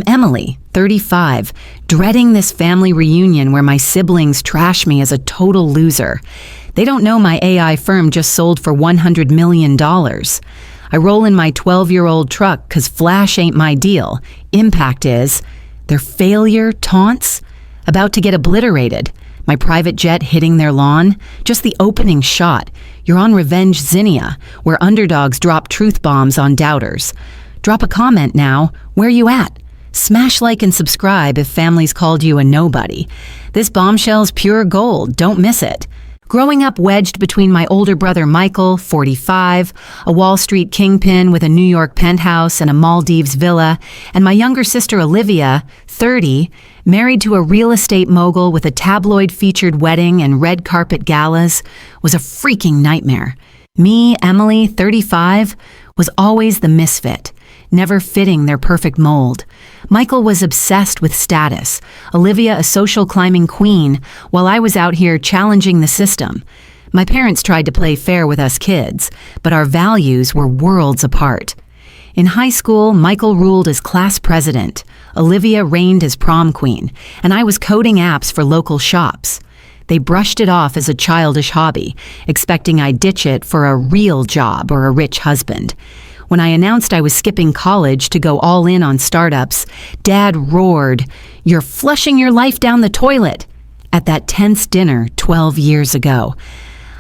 I'm Emily, 35, dreading this family reunion where my siblings trash me as a total loser. They don't know my AI firm just sold for $100 million. I roll in my 12-year-old truck because flash ain't my deal. Impact is. Their failure taunts? About to get obliterated. My private jet hitting their lawn? Just the opening shot. You're on Renvenge Zinnia, where underdogs drop truth bombs on doubters. Drop a comment now. Where you at? Smash like and subscribe if family's called you a nobody. This bombshell's pure gold. Don't miss it. Growing up wedged between my older brother Michael, 45, a Wall Street kingpin with a New York penthouse and a Maldives villa, and my younger sister Olivia, 30, married to a real estate mogul with a tabloid-featured wedding and red carpet galas, was a freaking nightmare. Me, Emily, 35, was always the misfit, never fitting their perfect mold. Michael was obsessed with status, Olivia a social climbing queen, while I was out here challenging the system. My parents tried to play fair with us kids, but our values were worlds apart. In high school, Michael ruled as class president, Olivia reigned as prom queen, and I was coding apps for local shops. They brushed it off as a childish hobby, expecting I'd ditch it for a real job or a rich husband. When I announced I was skipping college to go all in on startups, Dad roared, "You're flushing your life down the toilet," at that tense dinner 12 years ago.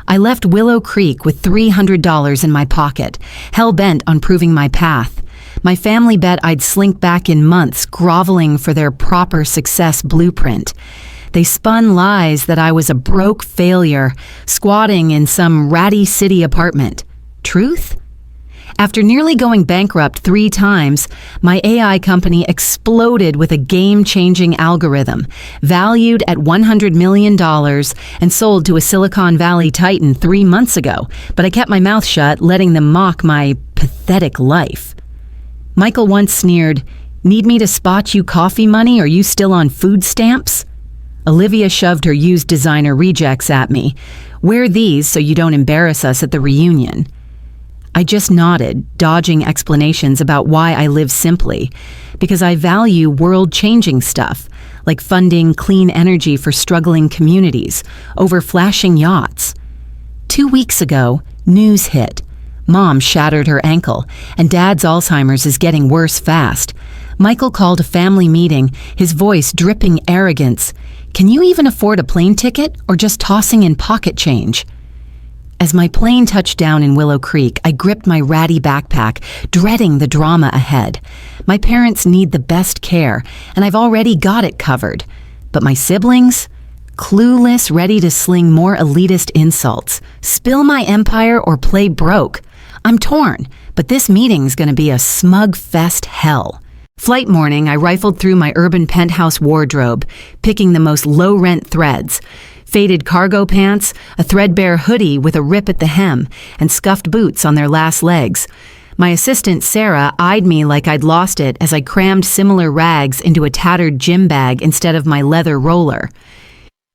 I left Willow Creek with $300 in my pocket, hell-bent on proving my path. My family bet I'd slink back in months, groveling for their proper success blueprint. They spun lies that I was a broke failure, squatting in some ratty city apartment. Truth? After nearly going bankrupt 3 times, my AI company exploded with a game-changing algorithm, valued at $100 million and sold to a Silicon Valley titan 3 months ago, but I kept my mouth shut, letting them mock my pathetic life. Michael once sneered, "Need me to spot you coffee money? Are you still on food stamps?" Olivia shoved her used designer rejects at me. "Wear these so you don't embarrass us at the reunion." I just nodded, dodging explanations about why I live simply, because I value world-changing stuff, like funding clean energy for struggling communities, over flashing yachts. 2 weeks ago, news hit. Mom shattered her ankle, and Dad's Alzheimer's is getting worse fast. Michael called a family meeting, his voice dripping arrogance. "Can you even afford a plane ticket, or just tossing in pocket change?" As my plane touched down in Willow Creek, I gripped my ratty backpack, dreading the drama ahead. My parents need the best care, and I've already got it covered. But my siblings? Clueless, ready to sling more elitist insults. Spill my empire or play broke. I'm torn, but this meeting's gonna be a smug fest hell. Flight morning, I rifled through my urban penthouse wardrobe, picking the most low-rent threads. Faded cargo pants, a threadbare hoodie with a rip at the hem, and scuffed boots on their last legs. My assistant, Sarah, eyed me like I'd lost it as I crammed similar rags into a tattered gym bag instead of my leather roller.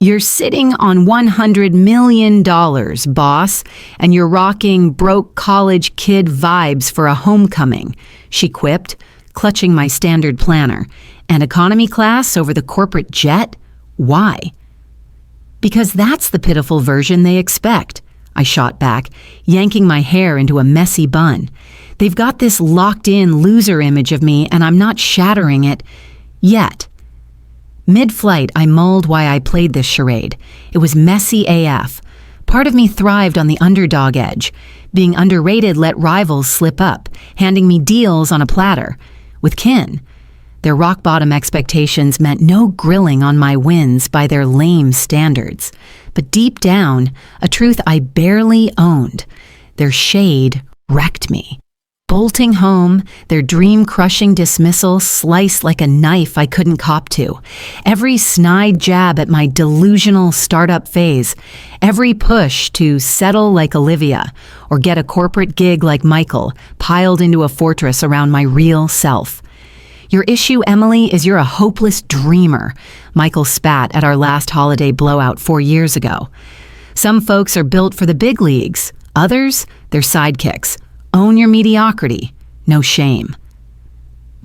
"You're sitting on $100 million, boss, and you're rocking broke college kid vibes for a homecoming," she quipped, clutching my standard planner. "And economy class over the corporate jet? Why?" "Because that's the pitiful version they expect," I shot back, yanking my hair into a messy bun. "They've got this locked-in loser image of me, and I'm not shattering it yet." Mid-flight, I mulled why I played this charade. It was messy AF. Part of me thrived on the underdog edge. Being underrated let rivals slip up, handing me deals on a platter. With kin, their rock-bottom expectations meant no grilling on my wins by their lame standards. But deep down, a truth I barely owned. Their shade wrecked me. Bolting home, their dream-crushing dismissal sliced like a knife I couldn't cop to. Every snide jab at my delusional startup phase. Every push to settle like Olivia or get a corporate gig like Michael piled into a fortress around my real self. "Your issue, Emily, is you're a hopeless dreamer," Michael spat at our last holiday blowout 4 years ago. "Some folks are built for the big leagues. Others, they're sidekicks. Own your mediocrity. No shame."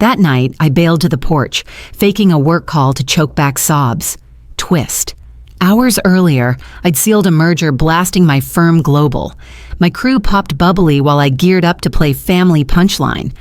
That night, I bailed to the porch, faking a work call to choke back sobs. Twist. Hours earlier, I'd sealed a merger blasting my firm global. My crew popped bubbly while I geared up to play family punchline.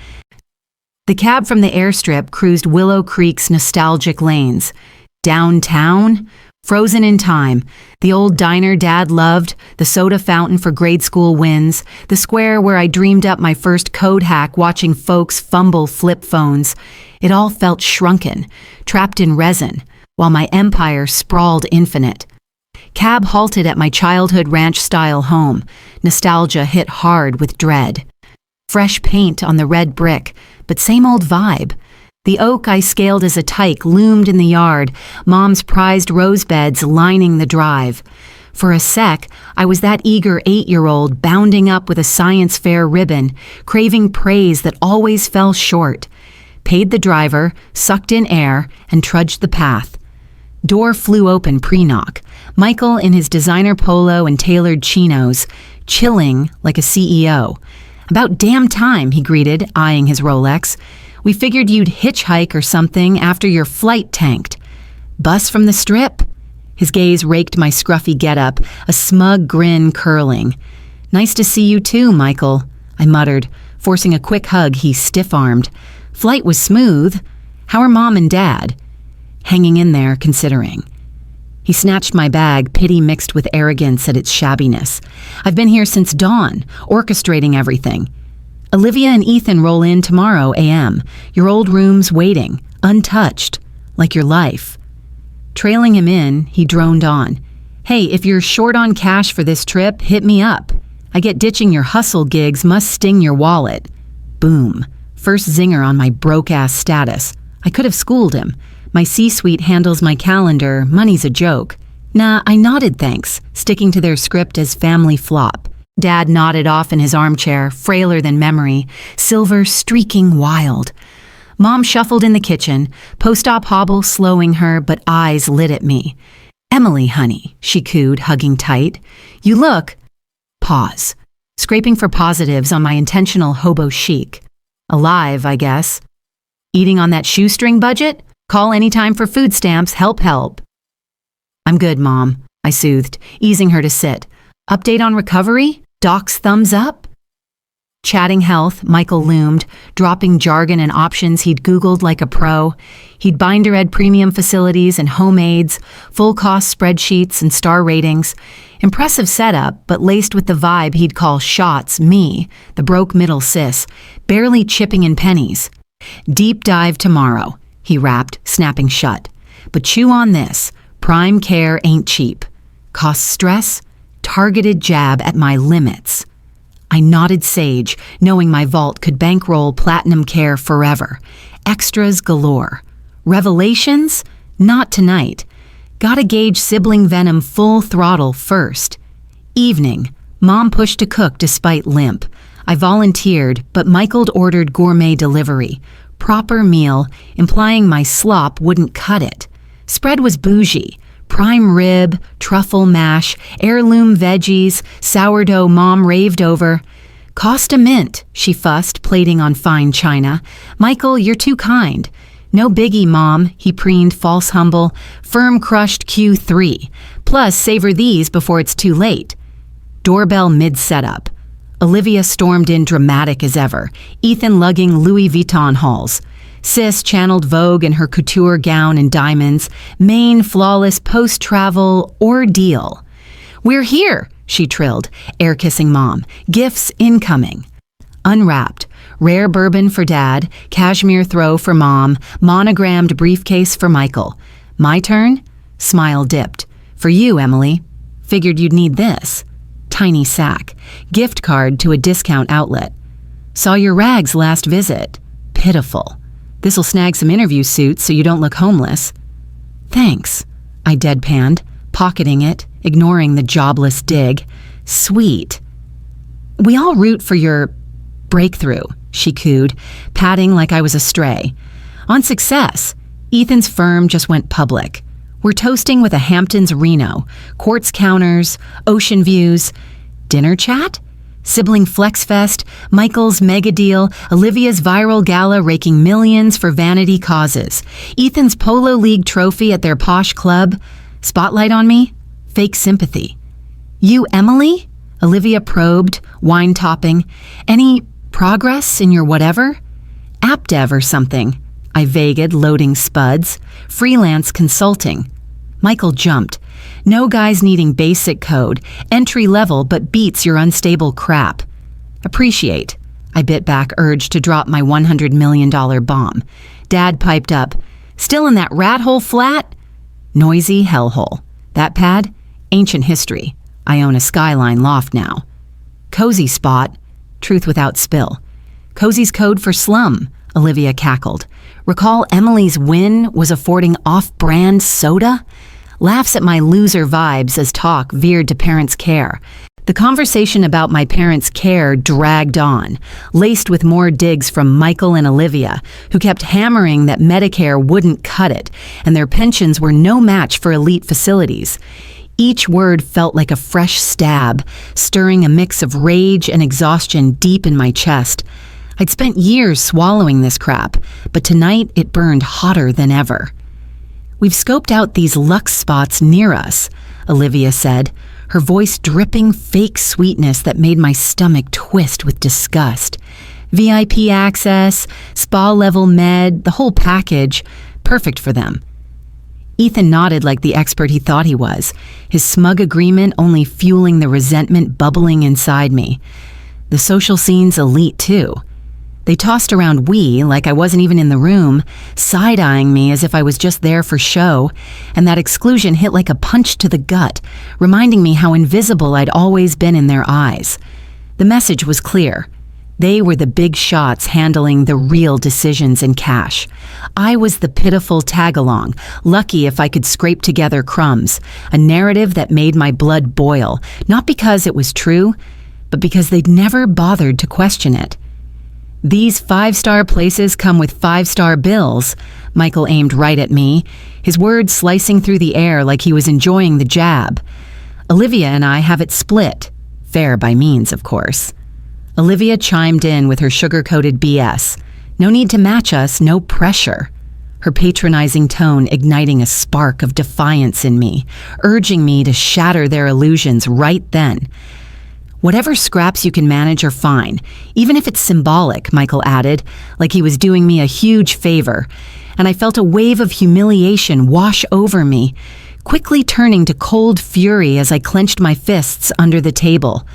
The cab from the airstrip cruised Willow Creek's nostalgic lanes. Downtown? Frozen in time. The old diner Dad loved, the soda fountain for grade school wins, the square where I dreamed up my first code hack watching folks fumble flip phones. It all felt shrunken, trapped in resin, while my empire sprawled infinite. Cab halted at my childhood ranch-style home. Nostalgia hit hard with dread. Fresh paint on the red brick, but same old vibe. The oak I scaled as a tyke loomed in the yard, Mom's prized rose beds lining the drive. For a sec, I was that eager 8-year-old bounding up with a science fair ribbon, craving praise that always fell short. Paid the driver, sucked in air, and trudged the path. Door flew open pre-knock. Michael in his designer polo and tailored chinos, chilling like a CEO. "About damn time," he greeted, eyeing his Rolex. "We figured you'd hitchhike or something after your flight tanked." "Bus from the strip?" His gaze raked my scruffy getup, a smug grin curling. "Nice to see you too, Michael," I muttered, forcing a quick hug he stiff-armed. "Flight was smooth. How are Mom and Dad?" "Hanging in there, considering." He snatched my bag, pity mixed with arrogance at its shabbiness. "I've been here since dawn, orchestrating everything. Olivia and Ethan roll in tomorrow a.m. Your old room's waiting, untouched, like your life." Trailing him in, he droned on. "Hey, if you're short on cash for this trip, hit me up. I get ditching your hustle gigs must sting your wallet." Boom. First zinger on my broke-ass status. I could have schooled him. My C-suite handles my calendar, money's a joke. Nah, I nodded thanks, sticking to their script as family flop. Dad nodded off in his armchair, frailer than memory, silver streaking wild. Mom shuffled in the kitchen, post-op hobble slowing her, but eyes lit at me. "Emily, honey," she cooed, hugging tight. "You look—" Pause. Scraping for positives on my intentional hobo chic. "Alive, I guess." "Eating on that shoestring budget? Call anytime for food stamps, help. "I'm good, Mom," I soothed, easing her to sit. "Update on recovery? Doc's thumbs up?" Chatting health, Michael loomed, dropping jargon and options he'd Googled like a pro. He'd binder-ed premium facilities and home aids, full-cost spreadsheets and star ratings. Impressive setup, but laced with the vibe he'd call shots, me, the broke middle cis, barely chipping in pennies. "Deep dive tomorrow," he rapped, snapping shut. "But chew on this. Prime care ain't cheap. Costs stress, targeted jab at my limits." I nodded sage, knowing my vault could bankroll platinum care forever. Extras galore. Revelations? Not tonight. Gotta gauge sibling venom full throttle first. Evening. Mom pushed to cook despite limp. I volunteered, but Michael ordered gourmet delivery. Proper meal, implying my slop wouldn't cut it. Spread was bougie. Prime rib, truffle mash, heirloom veggies, sourdough Mom raved over. "Cost a mint," she fussed, plating on fine china. "Michael, you're too kind." "No biggie, Mom," he preened, false humble. "Firm crushed Q3. Plus, savor these before it's too late." Doorbell mid-setup. Olivia stormed in dramatic as ever, Ethan lugging Louis Vuitton hauls. Sis channeled Vogue in her couture gown and diamonds, main flawless post-travel ordeal. "We're here," she trilled, air-kissing Mom. "Gifts incoming." Unwrapped. Rare bourbon for Dad, cashmere throw for Mom, monogrammed briefcase for Michael. My turn? Smile dipped. "For you, Emily. Figured you'd need this." Tiny sack. Gift card to a discount outlet. "Saw your rags last visit. Pitiful. This'll snag some interview suits so you don't look homeless." "Thanks," I deadpanned, pocketing it, ignoring the jobless dig. "Sweet." "We all root for your breakthrough," she cooed, patting like I was a stray. "On success. Ethan's firm just went public. We're toasting with a Hamptons Reno, quartz counters, ocean views. Dinner chat? Sibling Flex Fest, Michael's mega deal, Olivia's viral gala raking millions for vanity causes, Ethan's Polo League trophy at their posh club. Spotlight on me? Fake sympathy. You, Emily? Olivia probed, wine-topping. Any progress in your whatever? App dev or something. I vagued, loading spuds. Freelance consulting. Michael jumped. No guys needing basic code, entry level but beats your unstable crap. Appreciate. I bit back, urged to drop my $100 million bomb. Dad piped up. Still in that rat hole flat? Noisy hellhole. That pad? Ancient history. I own a skyline loft now. Cozy spot. Truth without spill. Cozy's code for slum, Olivia cackled. Recall Emily's win was affording off-brand soda? Laughs at my loser vibes as talk veered to parents' care. The conversation about my parents' care dragged on, laced with more digs from Michael and Olivia, who kept hammering that Medicare wouldn't cut it, and their pensions were no match for elite facilities. Each word felt like a fresh stab, stirring a mix of rage and exhaustion deep in my chest. I'd spent years swallowing this crap, but tonight it burned hotter than ever. We've scoped out these Lux spots near us, Olivia said, her voice dripping fake sweetness that made my stomach twist with disgust. VIP access, spa-level med, the whole package, perfect for them. Ethan nodded like the expert he thought he was, his smug agreement only fueling the resentment bubbling inside me. The social scene's elite, too. They tossed around we like I wasn't even in the room, side-eyeing me as if I was just there for show, and that exclusion hit like a punch to the gut, reminding me how invisible I'd always been in their eyes. The message was clear. They were the big shots handling the real decisions in cash. I was the pitiful tag-along, lucky if I could scrape together crumbs, a narrative that made my blood boil, not because it was true, but because they'd never bothered to question it. These 5-star places come with 5-star bills. Michael aimed right at me, his words slicing through the air like he was enjoying the jab. Olivia and I have it split. Fair by means, of course. Olivia chimed in with her sugar-coated BS. No need to match us, no pressure. Her patronizing tone igniting a spark of defiance in me, urging me to shatter their illusions right then. Whatever scraps you can manage are fine, even if it's symbolic, Michael added, like he was doing me a huge favor, and I felt a wave of humiliation wash over me, quickly turning to cold fury as I clenched my fists under the table.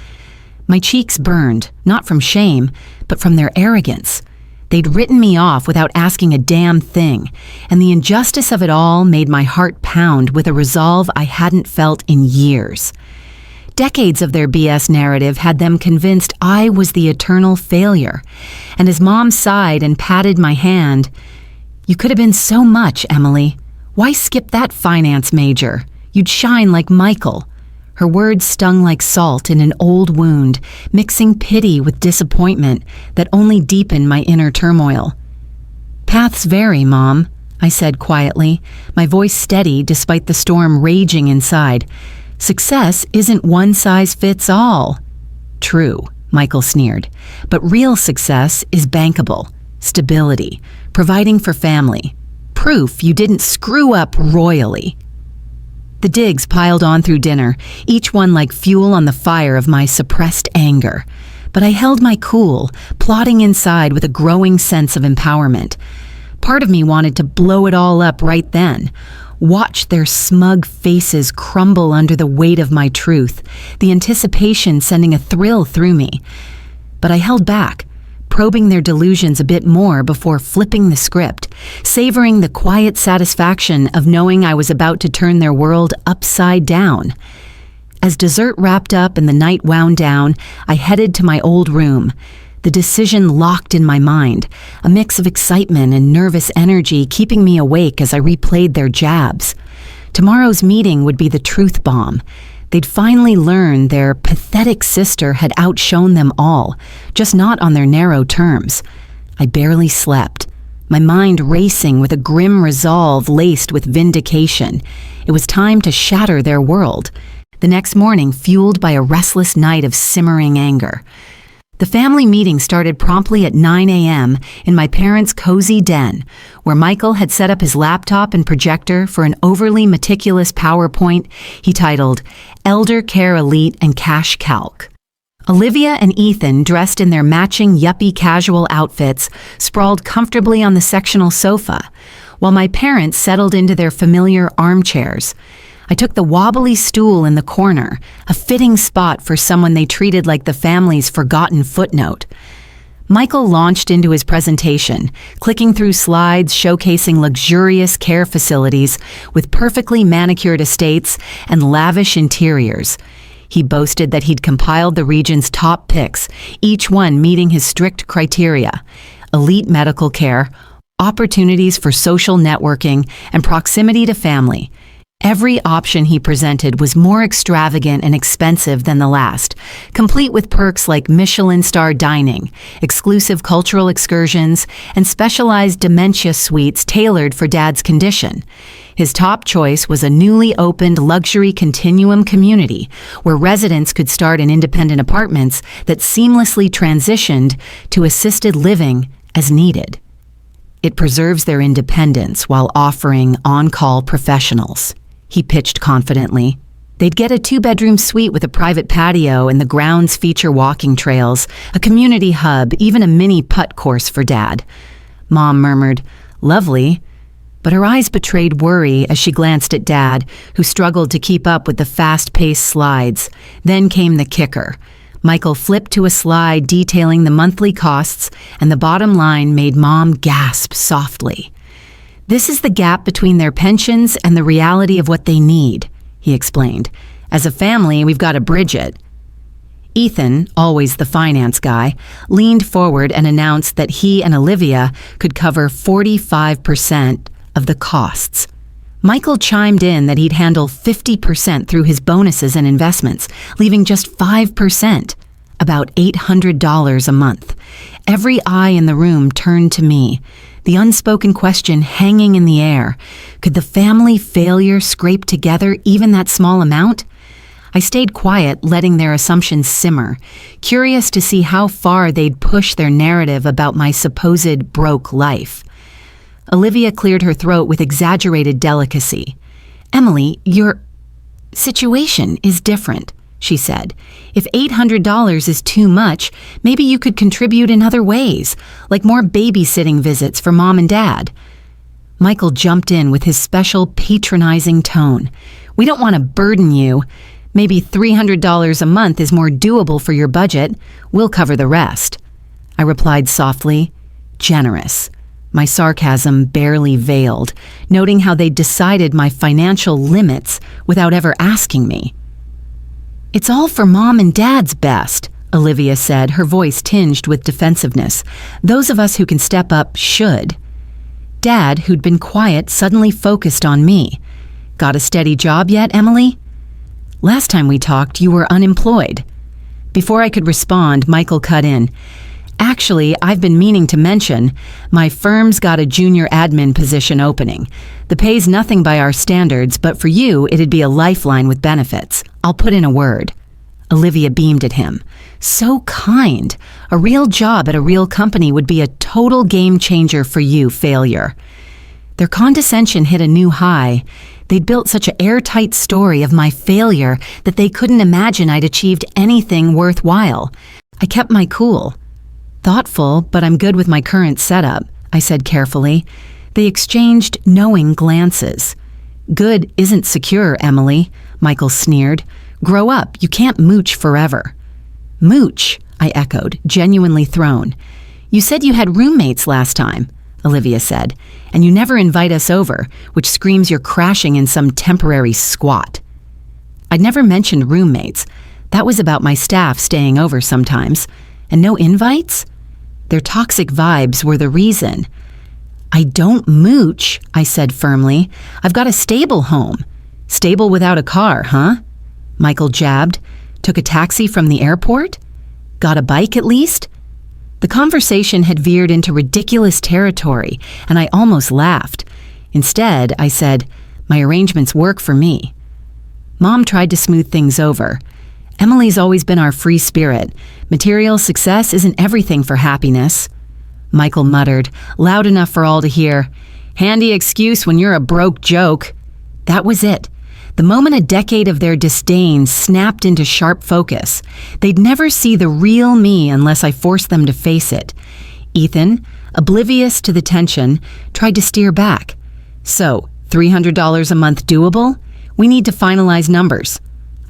My cheeks burned, not from shame, but from their arrogance. They'd written me off without asking a damn thing, and the injustice of it all made my heart pound with a resolve I hadn't felt in years. Decades of their BS narrative had them convinced I was the eternal failure, and as Mom sighed and patted my hand, "You could have been so much, Emily. Why skip that finance major? You'd shine like Michael." Her words stung like salt in an old wound, mixing pity with disappointment that only deepened my inner turmoil. "Paths vary, Mom," I said quietly, my voice steady despite the storm raging inside. "Success isn't one size fits all." "True," Michael sneered, "but real success is bankable, stability, providing for family, proof you didn't screw up royally." The digs piled on through dinner, each one like fuel on the fire of my suppressed anger. But I held my cool, plotting inside with a growing sense of empowerment. Part of me wanted to blow it all up right then, watch their smug faces crumble under the weight of my truth, the anticipation sending a thrill through me. But I held back, probing their delusions a bit more before flipping the script, savoring the quiet satisfaction of knowing I was about to turn their world upside down. As dessert wrapped up and the night wound down, I headed to my old room, the decision locked in my mind, a mix of excitement and nervous energy keeping me awake as I replayed their jabs. Tomorrow's meeting would be the truth bomb. They'd finally learn their pathetic sister had outshone them all, just not on their narrow terms. I barely slept, my mind racing with a grim resolve laced with vindication. It was time to shatter their world. the next morning fueled by a restless night of simmering anger. The family meeting started promptly at 9 a.m. in my parents' cozy den, where Michael had set up his laptop and projector for an overly meticulous PowerPoint he titled Elder Care Elite and Cash Calc. Olivia and Ethan, dressed in their matching yuppie casual outfits, sprawled comfortably on the sectional sofa, while my parents settled into their familiar armchairs. I took the wobbly stool in the corner, a fitting spot for someone they treated like the family's forgotten footnote. Michael launched into his presentation, clicking through slides showcasing luxurious care facilities with perfectly manicured estates and lavish interiors. He boasted that he'd compiled the region's top picks, each one meeting his strict criteria: elite medical care, opportunities for social networking, and proximity to family. Every option he presented was more extravagant and expensive than the last, complete with perks like Michelin star dining, exclusive cultural excursions, and specialized dementia suites tailored for Dad's condition. His top choice was a newly opened luxury continuum community where residents could start in independent apartments that seamlessly transitioned to assisted living as needed. It preserves their independence while offering on-call professionals, he pitched confidently. They'd get a 2-bedroom suite with a private patio, and the grounds feature walking trails, a community hub, even a mini putt course for Dad. Mom murmured, "Lovely," but her eyes betrayed worry as she glanced at Dad, who struggled to keep up with the fast-paced slides. Then came the kicker. Michael flipped to a slide detailing the monthly costs, and the bottom line made Mom gasp softly. "This is the gap between their pensions and the reality of what they need," he explained. "As a family, we've got to bridge it." Ethan, always the finance guy, leaned forward and announced that he and Olivia could cover 45% of the costs. Michael chimed in that he'd handle 50% through his bonuses and investments, leaving just 5%, about $800 a month. Every eye in the room turned to me, the unspoken question hanging in the air: could the family failure scrape together even that small amount? I stayed quiet, letting their assumptions simmer, curious to see how far they'd push their narrative about my supposed broke life. Olivia cleared her throat with exaggerated delicacy. "Emily, your situation is different," she said. "If $800 is too much, maybe you could contribute in other ways, like more babysitting visits for Mom and Dad." Michael jumped in with his special patronizing tone. "We don't want to burden you. Maybe $300 a month is more doable for your budget. We'll cover the rest." I replied softly, "Generous." My sarcasm barely veiled, noting how they decided my financial limits without ever asking me. "It's all for Mom and Dad's best," Olivia said, her voice tinged with defensiveness. "Those of us who can step up should." Dad, who'd been quiet, suddenly focused on me. "Got a steady job yet, Emily?" "Last time we talked, you were unemployed." Before I could respond, Michael cut in. "Actually, I've been meaning to mention, my firm's got a junior admin position opening. The pay's nothing by our standards, but for you, it'd be a lifeline with benefits. I'll put in a word." Olivia beamed at him. "So kind. A real job at a real company would be a total game changer for you, failure." Their condescension hit a new high. They'd built such an airtight story of my failure that they couldn't imagine I'd achieved anything worthwhile. I kept my cool. "Thoughtful, but I'm good with my current setup," I said carefully. They exchanged knowing glances. "Good isn't secure, Emily," Michael sneered. "Grow up, you can't mooch forever." "Mooch," I echoed, genuinely thrown. "You said you had roommates last time," Olivia said, "and you never invite us over, which screams you're crashing in some temporary squat." I'd never mentioned roommates. That was about my staff staying over sometimes. And no invites? Their toxic vibes were the reason. "I don't mooch," I said firmly. "I've got a stable home." "Stable without a car, huh?" Michael jabbed. "Took a taxi from the airport? Got a bike at least?" The conversation had veered into ridiculous territory, and I almost laughed. Instead, I said, "My arrangements work for me." Mom tried to smooth things over. Emily's always been our free spirit. Material success isn't everything for happiness. Michael muttered, loud enough for all to hear, "Handy excuse when you're a broke joke." That was it. The moment a decade of their disdain snapped into sharp focus, they'd never see the real me unless I forced them to face it. Ethan, oblivious to the tension, tried to steer back. "So, $300 a month doable? We need to finalize numbers."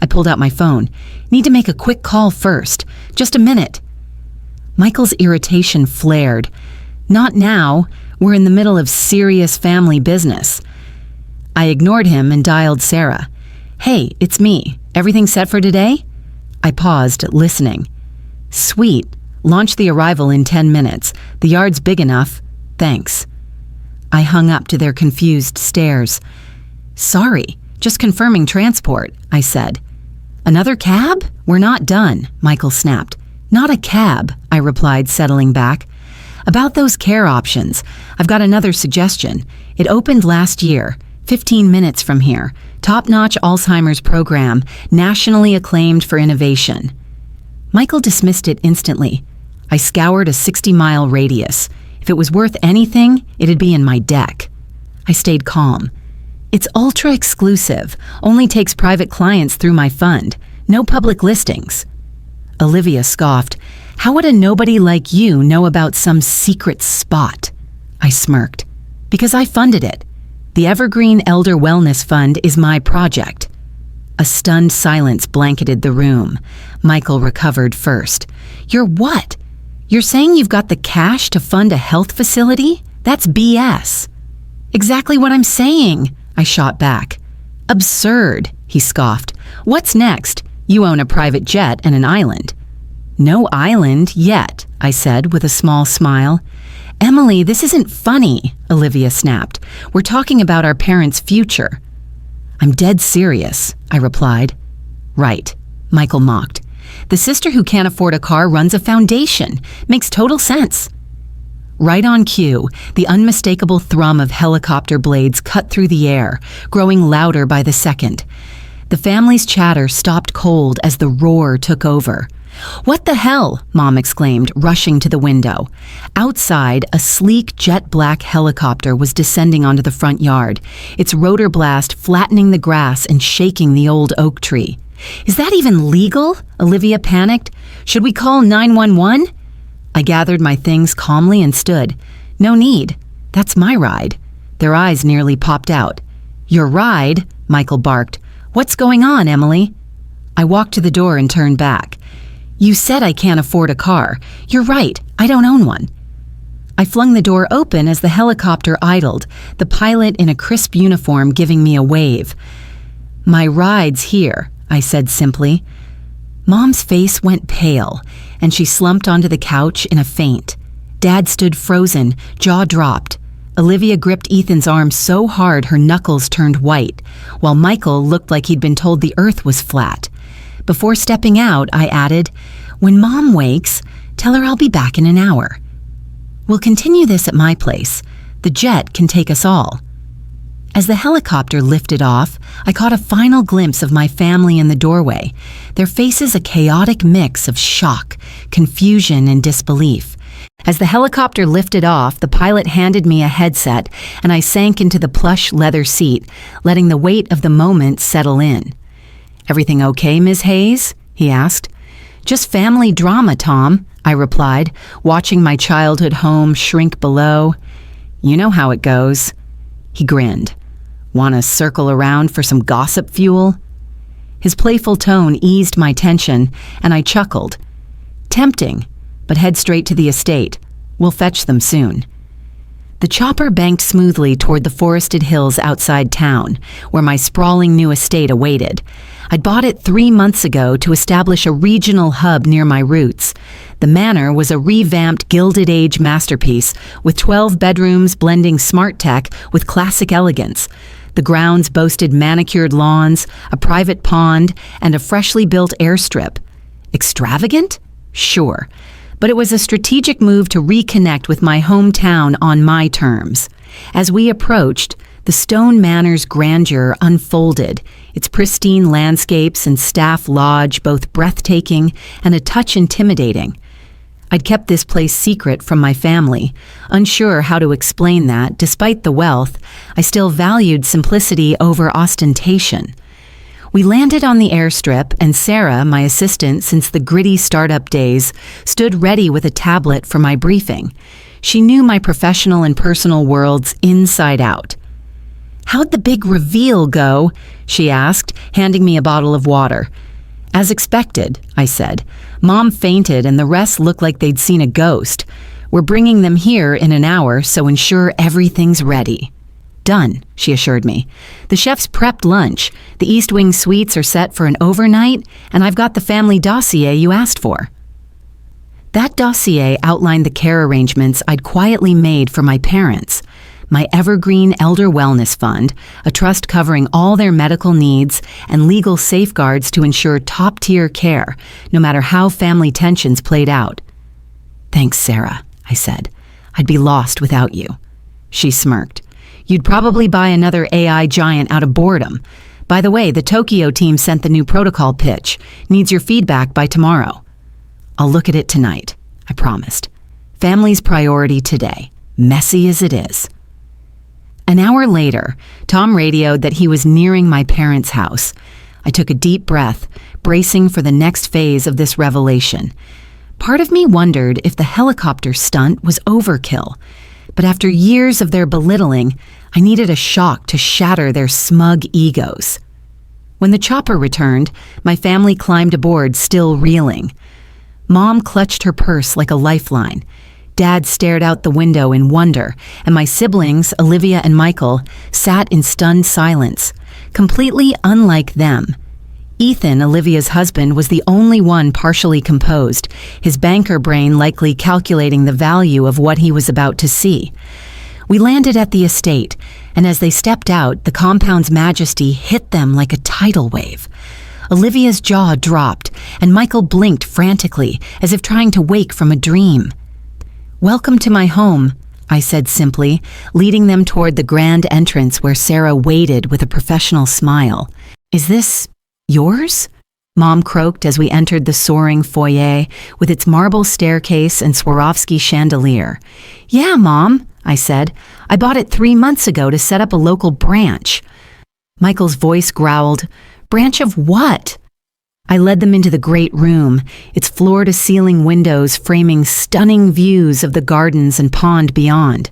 I pulled out my phone. "Need to make a quick call first. Just a minute." Michael's irritation flared. "Not now. We're in the middle of serious family business." I ignored him and dialed Sarah. "Hey, it's me. Everything set for today?" I paused, listening. "Sweet. Launch the arrival in 10 minutes. The yard's big enough. Thanks." I hung up to their confused stares. "Sorry, just confirming transport," I said. "Another cab? We're not done," Michael snapped. "Not a cab," I replied, settling back. "About those care options, I've got another suggestion. It opened last year, 15 minutes from here. Top-notch Alzheimer's program, nationally acclaimed for innovation." Michael dismissed it instantly. I scoured a 60-mile radius. If it was worth anything, it'd be in my deck. I stayed calm. "It's ultra-exclusive, only takes private clients through my fund. No public listings." Olivia scoffed. "How would a nobody like you know about some secret spot?" I smirked. "Because I funded it. The Evergreen Elder Wellness Fund is my project." A stunned silence blanketed the room. Michael recovered first. "You're what? You're saying you've got the cash to fund a health facility? That's BS." "Exactly what I'm saying," I shot back. "Absurd," he scoffed. "What's next? You own a private jet and an island." "No island yet," I said with a small smile. "Emily, this isn't funny," Olivia snapped. "We're talking about our parents' future." "I'm dead serious," I replied. "Right," Michael mocked. "The sister who can't afford a car runs a foundation. Makes total sense." Right on cue, the unmistakable thrum of helicopter blades cut through the air, growing louder by the second. The family's chatter stopped cold as the roar took over. "What the hell?" Mom exclaimed, rushing to the window. Outside, a sleek jet-black helicopter was descending onto the front yard, its rotor blast flattening the grass and shaking the old oak tree. "Is that even legal?" Olivia panicked. "Should we call 911? I gathered my things calmly and stood. "No need. That's my ride." Their eyes nearly popped out. "Your ride?" Michael barked. "What's going on, Emily?" I walked to the door and turned back. "You said I can't afford a car. You're right. I don't own one." I flung the door open as the helicopter idled, the pilot in a crisp uniform giving me a wave. "My ride's here," I said simply. Mom's face went pale, and she slumped onto the couch in a faint. Dad stood frozen, jaw dropped. Olivia gripped Ethan's arm so hard her knuckles turned white, while Michael looked like he'd been told the earth was flat. Before stepping out, I added, "When Mom wakes, tell her I'll be back in an hour. We'll continue this at my place. The jet can take us all." As the helicopter lifted off, I caught a final glimpse of my family in the doorway, their faces a chaotic mix of shock, confusion, and disbelief. As the helicopter lifted off, the pilot handed me a headset, and I sank into the plush leather seat, letting the weight of the moment settle in. "Everything okay, Ms. Hayes?" he asked. "Just family drama, Tom," I replied, watching my childhood home shrink below. "You know how it goes." He grinned. "Want to circle around for some gossip fuel?" His playful tone eased my tension, and I chuckled. "Tempting, but head straight to the estate. We'll fetch them soon." The chopper banked smoothly toward the forested hills outside town, where my sprawling new estate awaited. I'd bought it 3 months ago to establish a regional hub near my roots. The manor was a revamped Gilded Age masterpiece, with 12 bedrooms blending smart tech with classic elegance. The grounds boasted manicured lawns, a private pond, and a freshly built airstrip. Extravagant? Sure. But it was a strategic move to reconnect with my hometown on my terms. As we approached, The Stone Manor's grandeur unfolded, its pristine landscapes and staff lodge both breathtaking and a touch intimidating. I'd kept this place secret from my family, unsure how to explain that, despite the wealth, I still valued simplicity over ostentation. We landed on the airstrip, and Sarah, my assistant since the gritty startup days, stood ready with a tablet for my briefing. She knew my professional and personal worlds inside out. "How'd the big reveal go?" she asked, handing me a bottle of water. "As expected," I said. "Mom fainted and the rest looked like they'd seen a ghost. We're bringing them here in an hour, so ensure everything's ready." "Done," she assured me. "The chef's prepped lunch. The East Wing suites are set for an overnight, and I've got the family dossier you asked for." That dossier outlined the care arrangements I'd quietly made for my parents. My evergreen elder wellness fund, a trust covering all their medical needs, and legal safeguards to ensure top-tier care, no matter how family tensions played out. "Thanks, Sarah," I said. "I'd be lost without you." She smirked. "You'd probably buy another AI giant out of boredom. By the way, the Tokyo team sent the new protocol pitch. Needs your feedback by tomorrow." "I'll look at it tonight," I promised. Family's priority today, messy as it is. An hour later, Tom radioed that he was nearing my parents' house. I took a deep breath, bracing for the next phase of this revelation. Part of me wondered if the helicopter stunt was overkill. But after years of their belittling, I needed a shock to shatter their smug egos. When the chopper returned, my family climbed aboard, still reeling. Mom clutched her purse like a lifeline. Dad stared out the window in wonder, and my siblings, Olivia and Michael, sat in stunned silence, completely unlike them. Ethan, Olivia's husband, was the only one partially composed, his banker brain likely calculating the value of what he was about to see. We landed at the estate, and as they stepped out, the compound's majesty hit them like a tidal wave. Olivia's jaw dropped, and Michael blinked frantically, as if trying to wake from a dream. "Welcome to my home," I said simply, leading them toward the grand entrance where Sarah waited with a professional smile. "Is this yours?" Mom croaked as we entered the soaring foyer with its marble staircase and Swarovski chandelier. "Yeah, Mom," I said. "I bought it 3 months ago to set up a local branch." Michael's voice growled, "Branch of what?" I led them into the great room, its floor-to-ceiling windows framing stunning views of the gardens and pond beyond.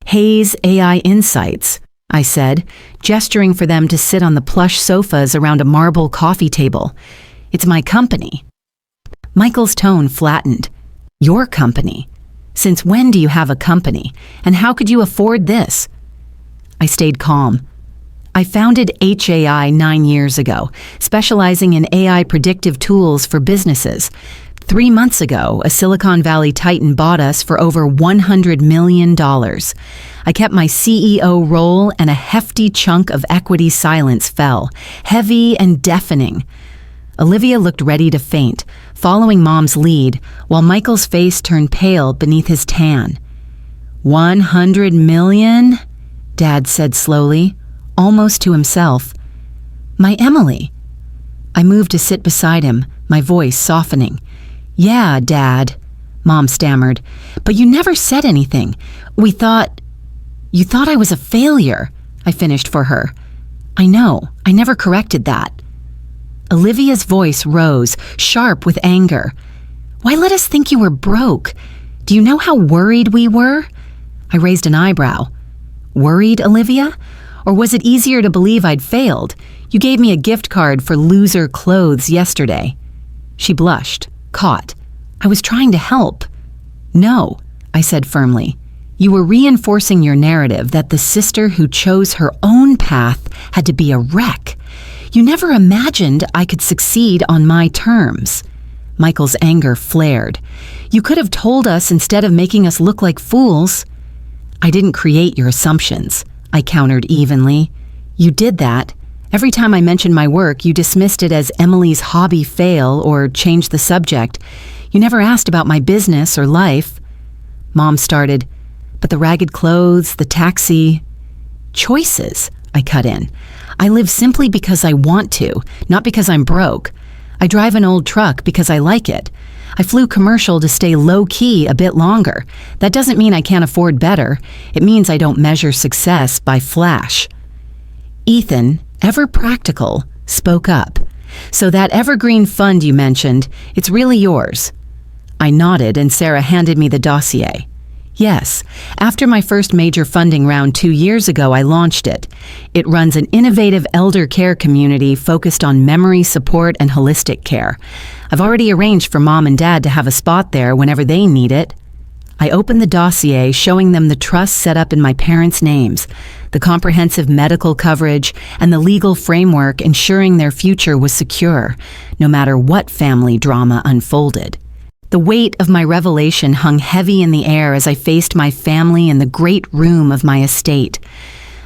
"Hayes AI Insights," I said, gesturing for them to sit on the plush sofas around a marble coffee table. "It's my company." Michael's tone flattened. "Your company? Since when do you have a company? And how could you afford this?" I stayed calm. I founded HAI 9 years ago, specializing in AI predictive tools for businesses. 3 months ago, a Silicon Valley titan bought us for over $100 million. I kept my CEO role, and a hefty chunk of equity silence fell, heavy and deafening. Olivia looked ready to faint, following Mom's lead, while Michael's face turned pale beneath his tan. $100 million? Dad said slowly, almost to himself. "My Emily." I moved to sit beside him, my voice softening. "Yeah, Dad," Mom stammered, "but you never said anything. You thought I was a failure," I finished for her. "I know, I never corrected that." Olivia's voice rose, sharp with anger. "Why let us think you were broke? Do you know how worried we were?" I raised an eyebrow. "Worried, Olivia? Or was it easier to believe I'd failed? You gave me a gift card for loser clothes yesterday." She blushed, caught. "I was trying to help." "No," I said firmly. "You were reinforcing your narrative that the sister who chose her own path had to be a wreck. You never imagined I could succeed on my terms." Michael's anger flared. "You could have told us instead of making us look like fools." "I didn't create your assumptions," I countered evenly. "You did that. Every time I mentioned my work, you dismissed it as Emily's hobby fail or changed the subject. You never asked about my business or life." Mom started, "But the ragged clothes, the taxi..." Choices, I cut in. I live simply because I want to, not because I'm broke. I drive an old truck because I like it. I flew commercial to stay low-key a bit longer. That doesn't mean I can't afford better. It means I don't measure success by flash. Ethan, ever practical, spoke up. So that evergreen fund you mentioned, it's really yours. I nodded and Sarah handed me the dossier. Yes, after my first major funding round 2 years ago, I launched it. It runs an innovative elder care community focused on memory support and holistic care. I've already arranged for Mom and Dad to have a spot there whenever they need it. I opened the dossier, showing them the trust set up in my parents' names, the comprehensive medical coverage, and the legal framework ensuring their future was secure, no matter what family drama unfolded. The weight of my revelation hung heavy in the air as I faced my family in the great room of my estate.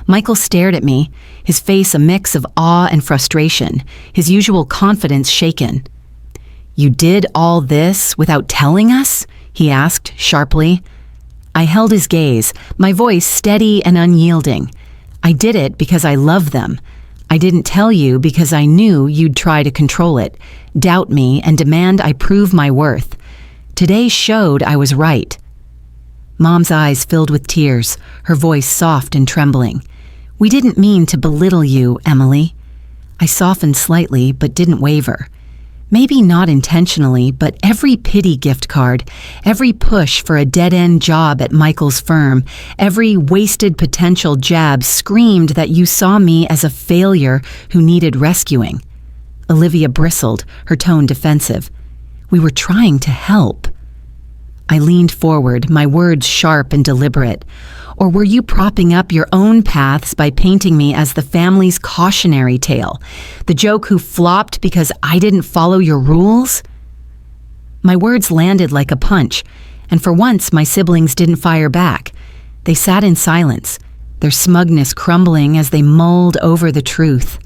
Michael stared at me, his face a mix of awe and frustration, his usual confidence shaken. "You did all this without telling us?" he asked sharply. I held his gaze, my voice steady and unyielding. "I did it because I love them. I didn't tell you because I knew you'd try to control it, doubt me, and demand I prove my worth. Today showed I was right." Mom's eyes filled with tears, her voice soft and trembling. "We didn't mean to belittle you, Emily." I softened slightly, but didn't waver. Maybe not intentionally, but every pity gift card, every push for a dead-end job at Michael's firm, every wasted potential jab screamed that you saw me as a failure who needed rescuing. Olivia bristled, her tone defensive. "We were trying to help." I leaned forward, my words sharp and deliberate. "Or were you propping up your own paths by painting me as the family's cautionary tale? The joke who flopped because I didn't follow your rules?" My words landed like a punch, and for once my siblings didn't fire back. They sat in silence, their smugness crumbling as they mulled over the truth.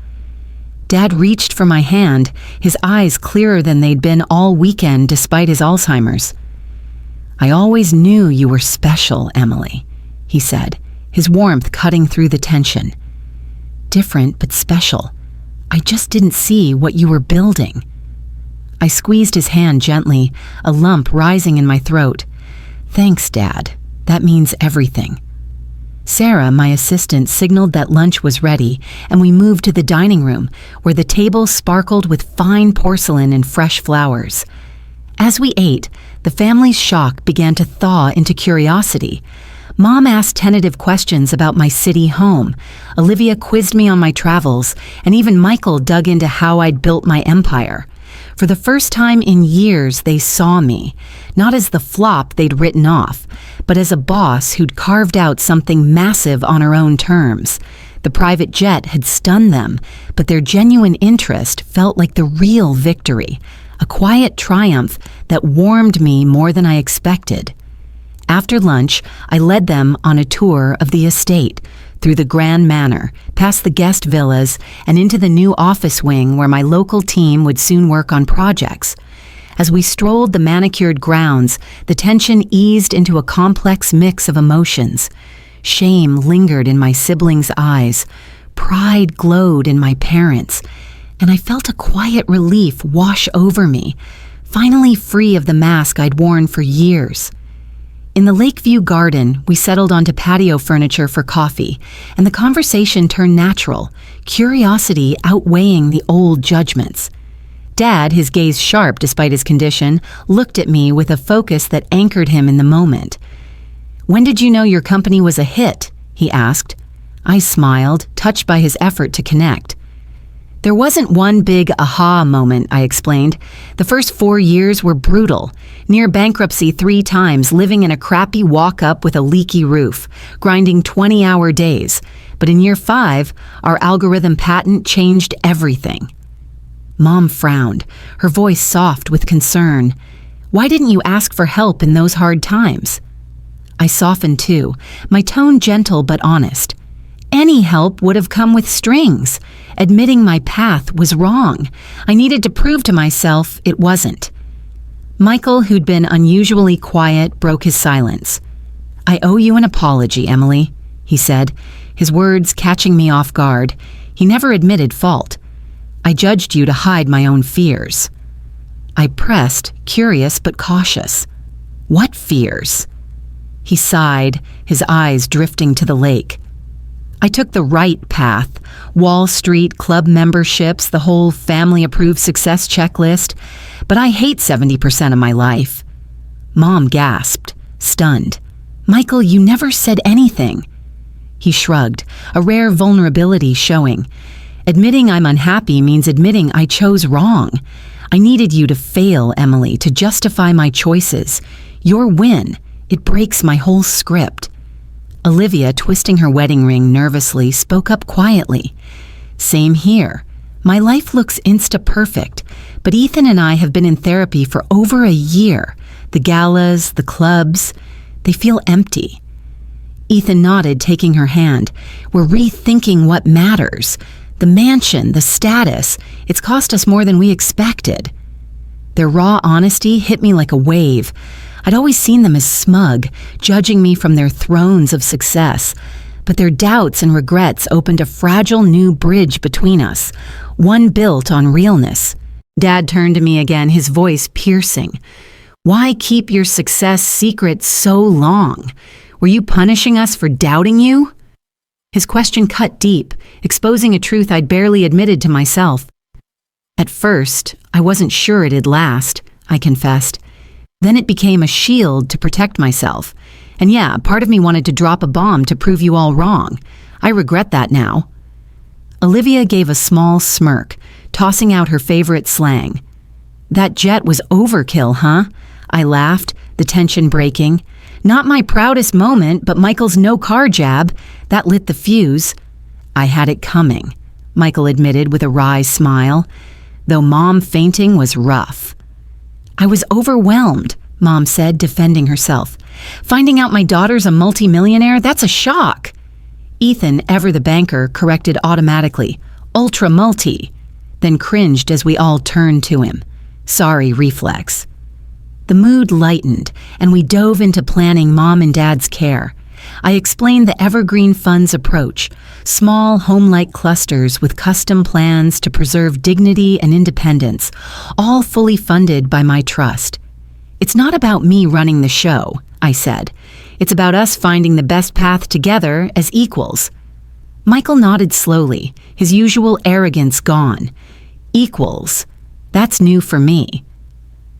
Dad reached for my hand, his eyes clearer than they'd been all weekend despite his Alzheimer's. "I always knew you were special, Emily," he said, his warmth cutting through the tension. "Different but special. I just didn't see what you were building." I squeezed his hand gently, a lump rising in my throat. "Thanks, Dad. That means everything." Sarah, my assistant, signaled that lunch was ready, and we moved to the dining room, where the table sparkled with fine porcelain and fresh flowers. As we ate, the family's shock began to thaw into curiosity. Mom asked tentative questions about my city home. Olivia quizzed me on my travels, and even Michael dug into how I'd built my empire. For the first time in years, they saw me, not as the flop they'd written off, but as a boss who'd carved out something massive on her own terms. The private jet had stunned them, but their genuine interest felt like the real victory, a quiet triumph that warmed me more than I expected. After lunch, I led them on a tour of the estate, through the Grand Manor, past the guest villas, and into the new office wing where my local team would soon work on projects. As we strolled the manicured grounds, the tension eased into a complex mix of emotions. Shame lingered in my siblings' eyes, pride glowed in my parents', and I felt a quiet relief wash over me, finally free of the mask I'd worn for years. In the Lakeview garden, we settled onto patio furniture for coffee, and the conversation turned natural, curiosity outweighing the old judgments. Dad, his gaze sharp despite his condition, looked at me with a focus that anchored him in the moment. "When did you know your company was a hit?" he asked. I smiled, touched by his effort to connect. "There wasn't one big aha moment," I explained. "The first 4 years were brutal. Near bankruptcy 3 times, living in a crappy walk-up with a leaky roof, grinding 20-hour days. But in year 5, our algorithm patent changed everything." Mom frowned, her voice soft with concern. "Why didn't you ask for help in those hard times?" I softened too, my tone gentle but honest. Any help would have come with strings. Admitting my path was wrong. I needed to prove to myself it wasn't. Michael, who'd been unusually quiet, broke his silence. "I owe you an apology, Emily," he said, his words catching me off guard. He never admitted fault. I judged you to hide my own fears. I pressed, curious but cautious. What fears? He sighed, his eyes drifting to the lake. I took the right path. Wall Street, club memberships, the whole family-approved success checklist. But I hate 70% of my life. Mom gasped, stunned. Michael, you never said anything. He shrugged, a rare vulnerability showing. Admitting I'm unhappy means admitting I chose wrong. I needed you to fail, Emily, to justify my choices. Your win, it breaks my whole script. Olivia, twisting her wedding ring nervously, spoke up quietly. Same here. My life looks insta-perfect, but Ethan and I have been in therapy for over a year. The galas, the clubs, they feel empty. Ethan nodded, taking her hand. We're rethinking what matters. The mansion, the status, it's cost us more than we expected. Their raw honesty hit me like a wave. I'd always seen them as smug, judging me from their thrones of success. But their doubts and regrets opened a fragile new bridge between us, one built on realness. Dad turned to me again, his voice piercing. Why keep your success secret so long? Were you punishing us for doubting you? His question cut deep, exposing a truth I'd barely admitted to myself. At first, I wasn't sure it'd last, I confessed. Then it became a shield to protect myself. And yeah, part of me wanted to drop a bomb to prove you all wrong. I regret that now. Olivia gave a small smirk, tossing out her favorite slang. That jet was overkill, huh? I laughed, the tension breaking. Not my proudest moment, but Michael's no-car jab. That lit the fuse. I had it coming, Michael admitted with a wry smile, though Mom fainting was rough. I was overwhelmed, Mom said, defending herself. Finding out my daughter's a multimillionaire, that's a shock. Ethan, ever the banker, corrected automatically. Ultra-multi. Then cringed as we all turned to him. Sorry, reflex. The mood lightened, and we dove into planning Mom and Dad's care. I explained the Evergreen Fund's approach, small home-like clusters with custom plans to preserve dignity and independence, all fully funded by my trust. It's not about me running the show, I said. It's about us finding the best path together as equals. Michael nodded slowly, his usual arrogance gone. Equals. That's new for me.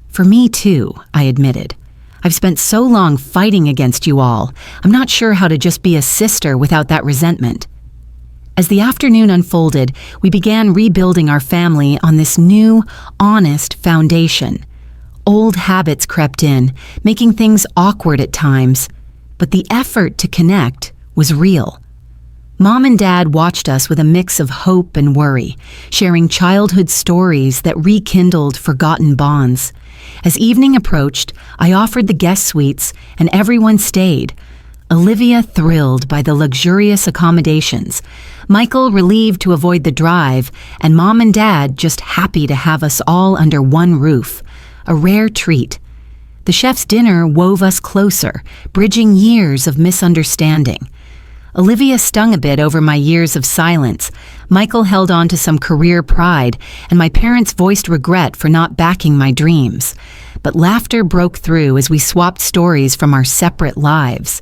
For me too, I admitted. I've spent so long fighting against you all. I'm not sure how to just be a sister without that resentment. As the afternoon unfolded, we began rebuilding our family on this new, honest foundation. Old habits crept in, making things awkward at times, but the effort to connect was real. Mom and Dad watched us with a mix of hope and worry, sharing childhood stories that rekindled forgotten bonds. As evening approached, I offered the guest suites, and everyone stayed. Olivia thrilled by the luxurious accommodations, Michael relieved to avoid the drive, and Mom and Dad just happy to have us all under one roof. A rare treat. The chef's dinner wove us closer, bridging years of misunderstanding. Olivia stung a bit over my years of silence. Michael held on to some career pride, and my parents voiced regret for not backing my dreams. But laughter broke through as we swapped stories from our separate lives.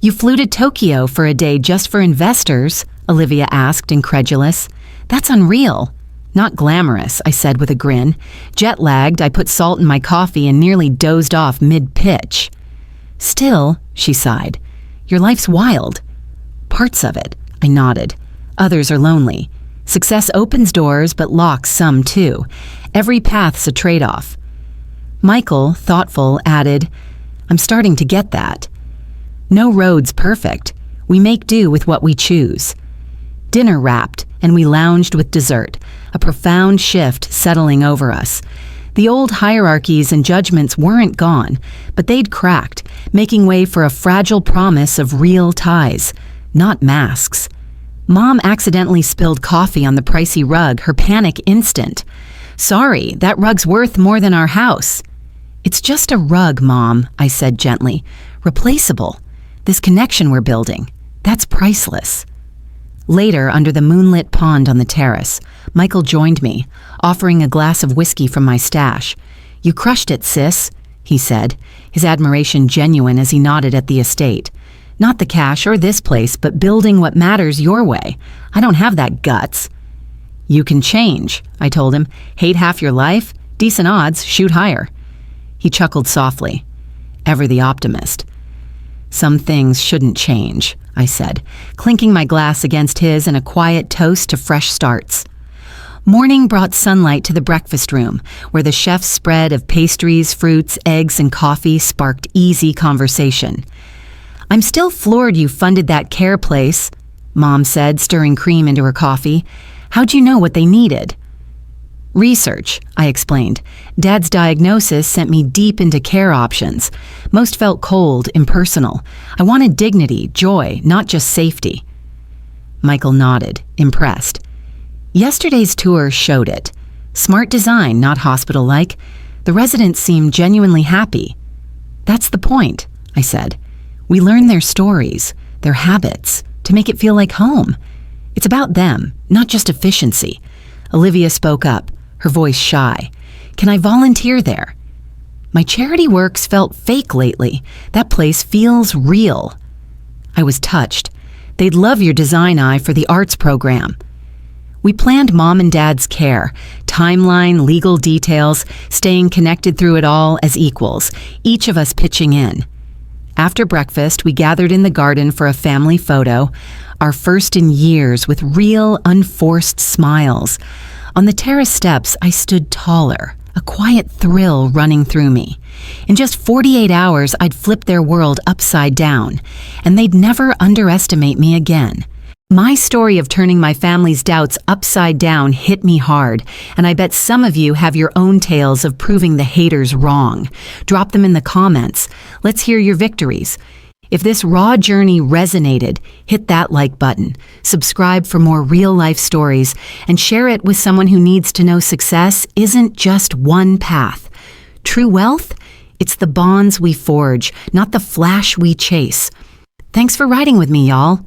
You flew to Tokyo for a day just for investors? Olivia asked, incredulous. That's unreal. Not glamorous, I said with a grin. Jet-lagged, I put salt in my coffee and nearly dozed off mid-pitch. Still, she sighed, your life's wild. Parts of it, I nodded. Others are lonely. Success opens doors, but locks some too. Every path's a trade-off. Michael, thoughtful, added, I'm starting to get that. No road's perfect. We make do with what we choose. Dinner wrapped, and we lounged with dessert, a profound shift settling over us. The old hierarchies and judgments weren't gone, but they'd cracked, making way for a fragile promise of real ties, not masks. Mom accidentally spilled coffee on the pricey rug, her panic instant. Sorry, that rug's worth more than our house. It's just a rug, Mom, I said gently. Replaceable. This connection we're building, That's priceless. Later, under the moonlit pond on the terrace, Michael joined me, offering a glass of whiskey from my stash. "You crushed it, sis," he said, his admiration genuine as he nodded at the estate. "Not the cash or this place, but building what matters your way. I don't have that guts." "You can change," I told him. "Hate half your life? Decent odds, shoot higher." He chuckled softly. Ever the optimist. "Some things shouldn't change," I said, clinking my glass against his in a quiet toast to fresh starts. Morning brought sunlight to the breakfast room, where the chef's spread of pastries, fruits, eggs, and coffee sparked easy conversation. "I'm still floored you funded that care place," Mom said, stirring cream into her coffee. "How'd you know what they needed?" "Research," I explained. "Dad's diagnosis sent me deep into care options. Most felt cold, impersonal. I wanted dignity, joy, not just safety." Michael nodded, impressed. Yesterday's tour showed it. Smart design, not hospital-like. The residents seemed genuinely happy. "That's the point," I said. "We learn their stories, their habits, to make it feel like home. It's about them, not just efficiency." Olivia spoke up, her voice shy. "Can I volunteer there?" "My charity work's felt fake lately. That place feels real." I was touched. "They'd love your design eye for the arts program." We planned Mom and Dad's care, timeline, legal details, staying connected through it all as equals, each of us pitching in. After breakfast, we gathered in the garden for a family photo, our first in years, with real, unforced smiles. On the terrace steps, I stood taller, a quiet thrill running through me. In just 48 hours, I'd flipped their world upside down, and they'd never underestimate me again. My story of turning my family's doubts upside down hit me hard, and I bet some of you have your own tales of proving the haters wrong. Drop them in the comments. Let's hear your victories. If this raw journey resonated, hit that like button, subscribe for more real-life stories, and share it with someone who needs to know success isn't just one path. True wealth? It's the bonds we forge, not the flash we chase. Thanks for riding with me, y'all.